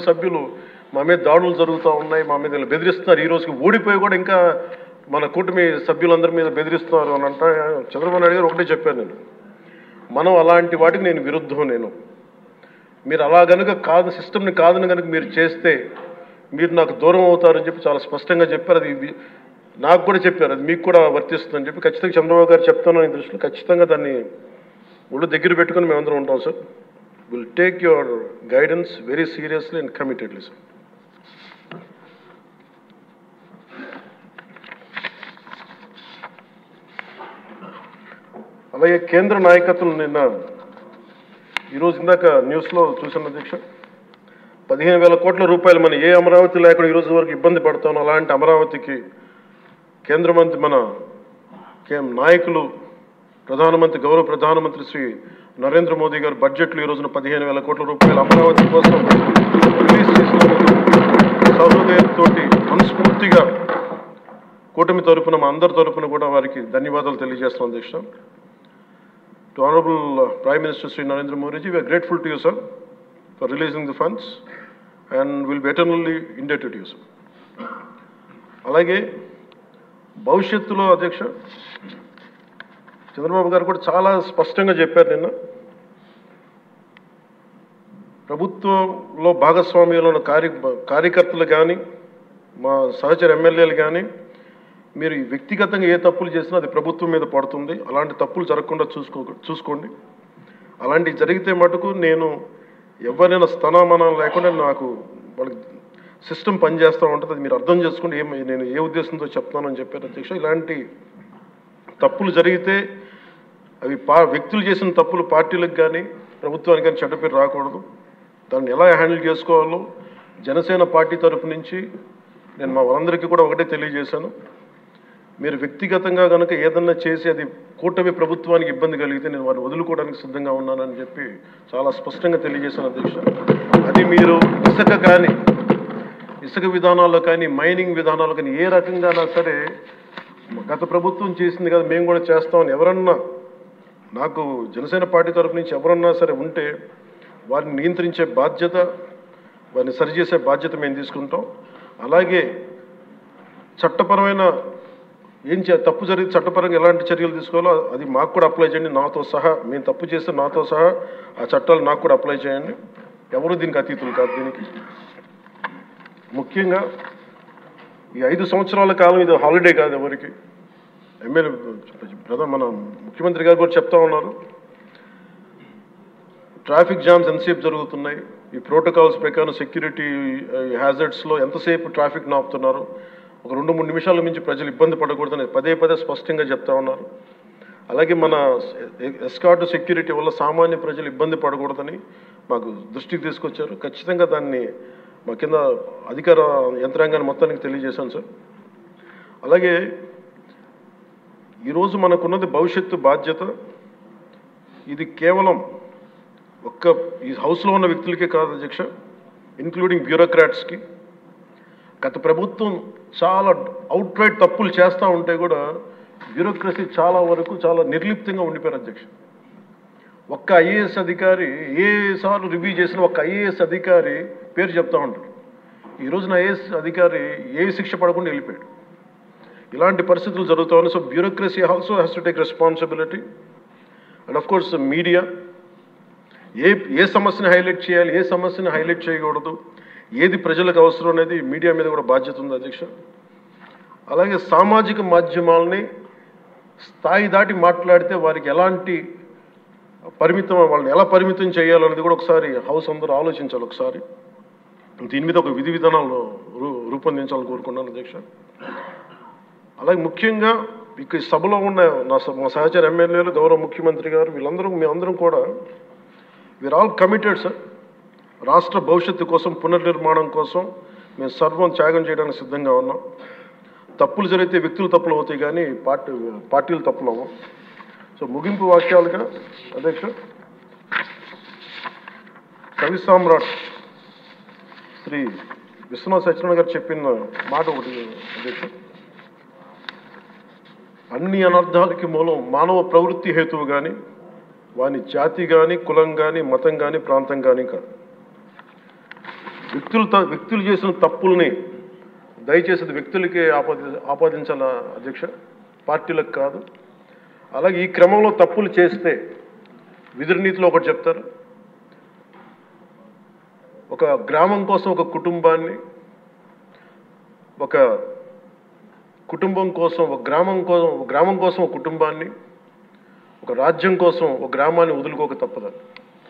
సభ్యులు మా మీద దాడులు జరుగుతూ ఉన్నాయి, మా మీద బెదిరిస్తున్నారు. ఈ రోజుకి ఓడిపోయి కూడా ఇంకా మన కూటమి సభ్యులందరి మీద బెదిరిస్తున్నారు అని అంటే చంద్రబాబు నాయుడు గారు ఒకటే చెప్పాను నేను, మనం అలాంటి వాటికి నేను విరుద్ధం. మీరు అలా కనుక కాదు, సిస్టమ్ని కాదని కనుక మీరు చేస్తే మీరు నాకు దూరం అవుతారని చెప్పి చాలా స్పష్టంగా చెప్పారు. అది నాకు కూడా చెప్పారు, అది మీకు కూడా వర్తిస్తుందని చెప్పి ఖచ్చితంగా చంద్రబాబు గారు చెప్తాను. ఈ దృష్టిలో ఖచ్చితంగా దాన్ని ఒళ్ళు దగ్గర పెట్టుకుని మేమందరం ఉంటాం sir. Will take your guidance very seriously and committedly, sir. అలాగే కేంద్ర నాయకత్వం నిన్న ఈరోజు ఇందాక న్యూస్లో చూసిన అధ్యక్ష, 15,000 కోట్ల రూపాయలు మన ఏ అమరావతి లేకుండా ఈరోజు వరకు ఇబ్బంది పడతాం. అలాంటి అమరావతికి కేంద్ర మంత్రి మన నాయకులు ప్రధానమంత్రి గౌరవ ప్రధానమంత్రి శ్రీ నరేంద్ర మోదీ గారు బడ్జెట్లో ఈ రోజున 15,000 కోట్ల రూపాయలు అమరావతి కోసం రిలీజ్ చేసినందుకు సహృదయంతో మనస్ఫూర్తిగా కూటమి తరపున మా అందరి తరపున కూడా వారికి ధన్యవాదాలు తెలియజేస్తున్నాం అధ్యక్ష. To honourable prime minister Shri Narendra Modiji, we are grateful to you sir for releasing the funds and will be eternally indebted to you sir. అలాగే భవిష్యత్తులో అధ్యక్ష చంద్రబాబు గారు కూడా చాలా స్పష్టంగా చెప్పారు నిన్న, ప్రభుత్వంలో భాగస్వామ్యంలో ఉన్న కార్యకర్తలు కానీ మా సహచర ఎమ్మెల్యేలు కానీ మీరు వ్యక్తిగతంగా ఏ తప్పులు చేసినా అది ప్రభుత్వం మీద పడుతుంది. అలాంటి తప్పులు జరగకుండా చూసుకోండి. అలాంటివి జరిగితే మటుకు నేను ఎవరైనా స్థనామానం లేకుండా నాకు వాళ్ళకి సిస్టమ్ పనిచేస్తూ ఉంటుంది, అది మీరు అర్థం చేసుకోండి. నేను ఏ ఉద్దేశంతో చెప్తానని చెప్పారు అధ్యక్ష. ఇలాంటి తప్పులు జరిగితే అవి వ్యక్తులు చేసిన తప్పులు పార్టీలకు కానీ ప్రభుత్వానికి కానీ చెడ్డ పేరు రాకూడదు. దాన్ని ఎలా హ్యాండిల్ చేసుకోవాలో జనసేన పార్టీ తరఫు నుంచి నేను మా వాళ్ళందరికీ కూడా ఒకటే తెలియజేశాను. మీరు వ్యక్తిగతంగా కనుక ఏదన్నా చేసి అది కూటమి ప్రభుత్వానికి ఇబ్బంది కలిగితే నేను వారిని వదులుకోవడానికి సిద్ధంగా ఉన్నానని చెప్పి చాలా స్పష్టంగా తెలియజేశాను అధ్యక్ష. అది మీరు ఇసుక విధానాల్లో కానీ మైనింగ్ విధానాల్లో కానీ ఏ రకంగానా సరే గత ప్రభుత్వం చేసింది కదా మేము కూడా చేస్తామని ఎవరన్నా నాకు జనసేన పార్టీ తరఫు నుంచి ఎవరన్నా సరే ఉంటే వారిని నియంత్రించే బాధ్యత, వారిని సరిచేసే బాధ్యత మేము తీసుకుంటాం. అలాగే చట్టపరమైన తప్పు జరిగితే చట్టపరంగా ఎలాంటి చర్యలు తీసుకోవాలో అది మాకు కూడా అప్లై చేయండి, నాతో సహా. మేము తప్పు చేస్తే నాతో సహా ఆ చట్టాలు నాకు కూడా అప్లై చేయండి. ఎవరు దీనికి అతీతులు కాదు. దీనికి ముఖ్యంగా ఈ 5 సంవత్సరాల కాలం ఇది హాలిడే కాదు ఎవరికి. మన ముఖ్యమంత్రి గారు కూడా చెప్తా ఉన్నారు, ట్రాఫిక్ జామ్స్ ఎంతసేపు జరుగుతున్నాయి, ఈ ప్రోటోకాల్స్ ప్రకారం సెక్యూరిటీ హ్యాజర్డ్స్లో ఎంతసేపు ట్రాఫిక్ నాపుతున్నారు, ఒక 2-3 నిమిషాల నుంచి ప్రజలు ఇబ్బంది పడకూడదని పదే స్పష్టంగా చెప్తా ఉన్నారు. అలాగే మన ఎస్కార్ట్ సెక్యూరిటీ వల్ల సామాన్య ప్రజలు ఇబ్బంది పడకూడదని మాకు దృష్టికి తీసుకొచ్చారు. ఖచ్చితంగా దాన్ని మా కింద అధికార యంత్రాంగాన్ని మొత్తానికి తెలియజేశాను సార్. అలాగే ఈరోజు మనకున్నది భవిష్యత్తు బాధ్యత. ఇది కేవలం ఈ హౌస్లో ఉన్న వ్యక్తులకే కాదు అధ్యక్ష, ఇంక్లూడింగ్ బ్యూరోక్రాట్స్కి. గత ప్రభుత్వం చాలా అవుట్రైట్ తప్పులు చేస్తూ ఉంటే కూడా బ్యూరోక్రసీ చాలా వరకు చాలా నిర్లిప్తంగా ఉండిపోయారు అధ్యక్ష. ఒక్క ఐఏఎస్ అధికారి ఏసార్లు రివ్యూ చేసిన ఒక్క ఐఏఎస్ అధికారి పేరు చెప్తా ఉంటారు. ఈ రోజున ఐఏఎస్ అధికారి ఏ శిక్ష పడకుండా వెళ్ళిపోయాడు. ఇలాంటి పరిస్థితులు జరుగుతూ ఉన్నాయి. So bureaucracy also has to take responsibility. And of course media ఏ సమస్యని హైలైట్ చేయాలి, ఏ సమస్యని హైలైట్ చేయకూడదు, ఏది ప్రజలకు అవసరం అనేది మీడియా మీద కూడా బాధ్యత ఉంది అధ్యక్ష. అలాగే సామాజిక మాధ్యమాలని స్థాయి దాటి మాట్లాడితే వారికి ఎలాంటి వాళ్ళని ఎలా పరిమితం చేయాలనేది కూడా ఒకసారి హౌస్ అందరూ ఆలోచించాలి. ఒకసారి దీని మీద ఒక విధి విధానాలు రూపొందించాలని కోరుకున్నాను అధ్యక్ష. అలాగే ముఖ్యంగా ఇక సభలో ఉన్న మా సహచర ఎమ్మెల్యేలు, గౌరవ ముఖ్యమంత్రి గారు, మేమందరం కూడా వీఆర్ ఆల్ కమిటెడ్ సార్. రాష్ట్ర భవిష్యత్తు కోసం, పునర్నిర్మాణం కోసం మేము సర్వం త్యాగం చేయడానికి సిద్ధంగా ఉన్నాం. తప్పులు జరిగితే వ్యక్తులు తప్పులు అవుతాయి కానీ పార్టీలు తప్పులు అవ్వం. సో ముగింపు వాక్యాలుగా అధ్యక్ష, కవి సామ్రాట్ శ్రీ విశ్వనాథ సత్యనారాయణ గారు చెప్పిన మాట ఒకటి అధ్యక్ష, అన్ని అనర్థాలకి మూలం మానవ ప్రవృత్తి హేతువు కానీ వాని జాతి కానీ కులం కానీ మతం కానీ ప్రాంతం కానీ కాదు. వ్యక్తులు చేసిన తప్పుల్ని దయచేసి అది వ్యక్తులకే ఆపాదించాల అధ్యక్ష, పార్టీలకు కాదు. అలాగే ఈ క్రమంలో తప్పులు చేస్తే విధి నీతిలో ఒకటి చెప్తారు, ఒక గ్రామం కోసం ఒక కుటుంబాన్ని, ఒక కుటుంబం కోసం ఒక గ్రామం కోసం ఒక కుటుంబాన్ని, ఒక రాజ్యం కోసం ఒక గ్రామాన్ని వదులుకోక తప్పదు.